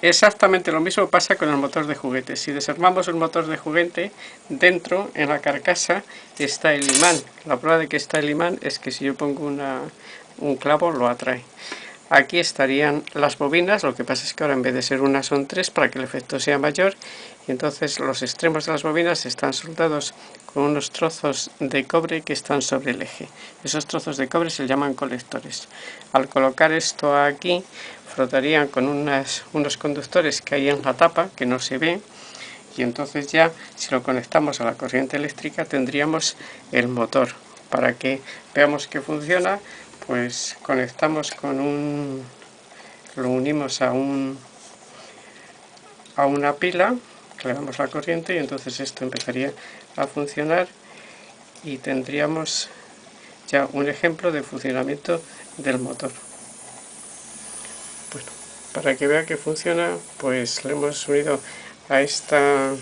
Exactamente lo mismo pasa con el motor de juguete. Si desarmamos un motor de juguete, dentro, en la carcasa, está el imán. La prueba de que está el imán es que si yo pongo un clavo, lo atrae. Aquí estarían las bobinas, lo que pasa es que ahora en vez de ser una son tres para que el efecto sea mayor, y entonces los extremos de las bobinas están soldados con unos trozos de cobre que están sobre el eje. Esos trozos de cobre se llaman colectores. Al colocar esto aquí, frotarían con unos conductores que hay en la tapa, que no se ve, y entonces ya si lo conectamos a la corriente eléctrica tendríamos el motor. Para que veamos que funciona, pues conectamos lo unimos a una pila, le damos la corriente y entonces esto empezaría a funcionar y tendríamos ya un ejemplo de funcionamiento del motor. Bueno, para que vea que funciona, pues le hemos unido a esta,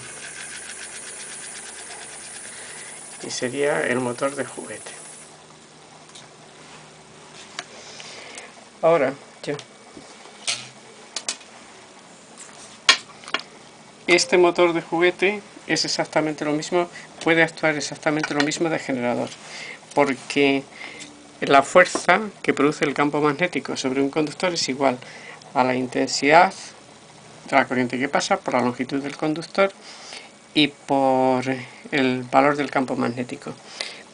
y sería el motor de juguete. Ahora ya este motor de juguete es exactamente lo mismo, puede actuar exactamente lo mismo de generador, porque la fuerza que produce el campo magnético sobre un conductor es igual a la intensidad de la corriente que pasa por la longitud del conductor y por el valor del campo magnético.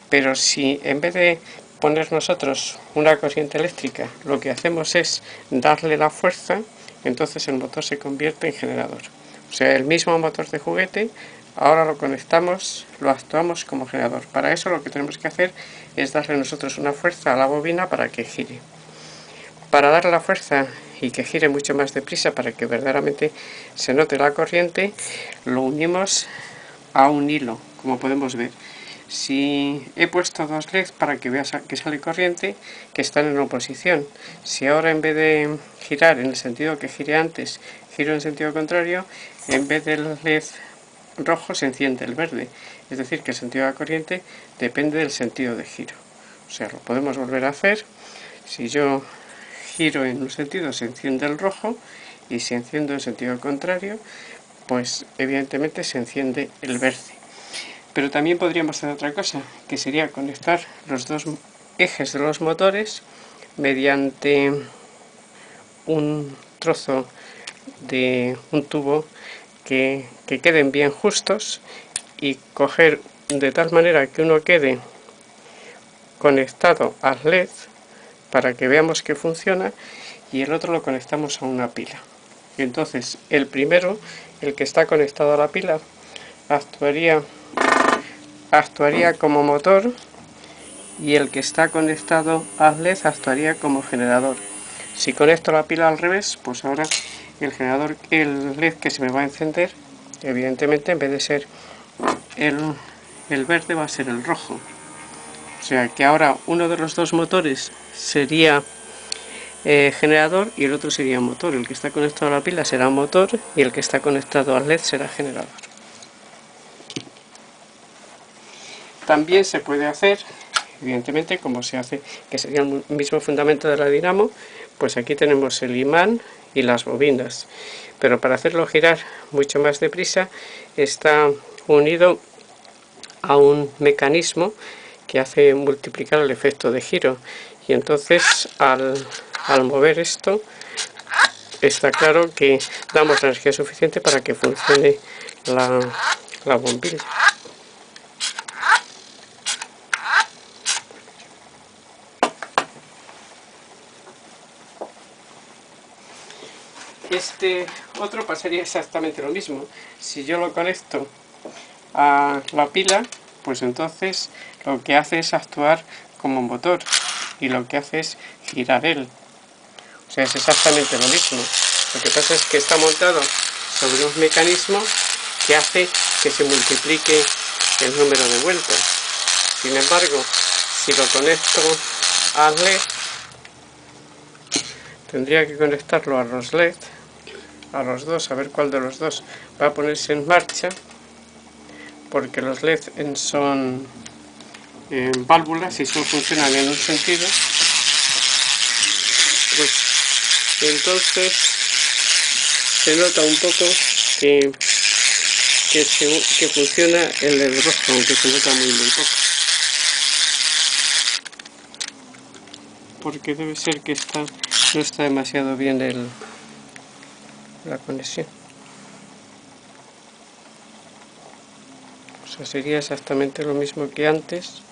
Pero si en vez de poner nosotros una corriente eléctrica, lo que hacemos es darle la fuerza, entonces el motor se convierte en generador. O sea, el mismo motor de juguete, ahora lo conectamos, lo actuamos como generador. Para eso lo que tenemos que hacer es darle nosotros una fuerza a la bobina para que gire. Para darle la fuerza y que gire mucho más deprisa para que verdaderamente se note la corriente, lo unimos a un hilo, como podemos ver. Si he puesto dos LEDs para que veas que sale corriente, que están en oposición. Si ahora en vez de girar en el sentido que giré antes, giro en sentido contrario, en vez del LED rojo se enciende el verde. Es decir, que el sentido de la corriente depende del sentido de giro. O sea, lo podemos volver a hacer. Si yo giro en un sentido se enciende el rojo y si enciendo en sentido contrario, pues evidentemente se enciende el verde. Pero también podríamos hacer otra cosa, que sería conectar los dos ejes de los motores mediante un trozo de un tubo que queden bien justos y coger de tal manera que uno quede conectado al LED para que veamos que funciona y el otro lo conectamos a una pila. Y entonces el primero, el que está conectado a la pila, actuaría como motor y el que está conectado al LED actuaría como generador. Si conecto la pila al revés, pues ahora el LED que se me va a encender, evidentemente en vez de ser el verde va a ser el rojo. O sea que ahora uno de los dos motores sería generador y el otro sería motor. El que está conectado a la pila será motor y el que está conectado al LED será generador. También se puede hacer, evidentemente, como se hace, que sería el mismo fundamento de la dinamo, pues aquí tenemos el imán y las bobinas. Pero para hacerlo girar mucho más deprisa está unido a un mecanismo que hace multiplicar el efecto de giro. Y entonces al mover esto está claro que damos la energía suficiente para que funcione la bombilla. Este otro pasaría exactamente lo mismo. Si yo lo conecto a la pila, pues entonces lo que hace es actuar como motor y lo que hace es girar él. O sea, es exactamente lo mismo. Lo que pasa es que está montado sobre un mecanismo que hace que se multiplique el número de vueltas. Sin embargo, si lo conecto al LED, tendría que conectarlo a los LED, a los dos, a ver cuál de los dos va a ponerse en marcha, porque los LED son válvulas y solo funcionan en un sentido. Pues entonces se nota un poco que funciona el del rostro, aunque se nota muy poco. Porque debe ser que no está demasiado bien la conexión. O sea, sería exactamente lo mismo que antes.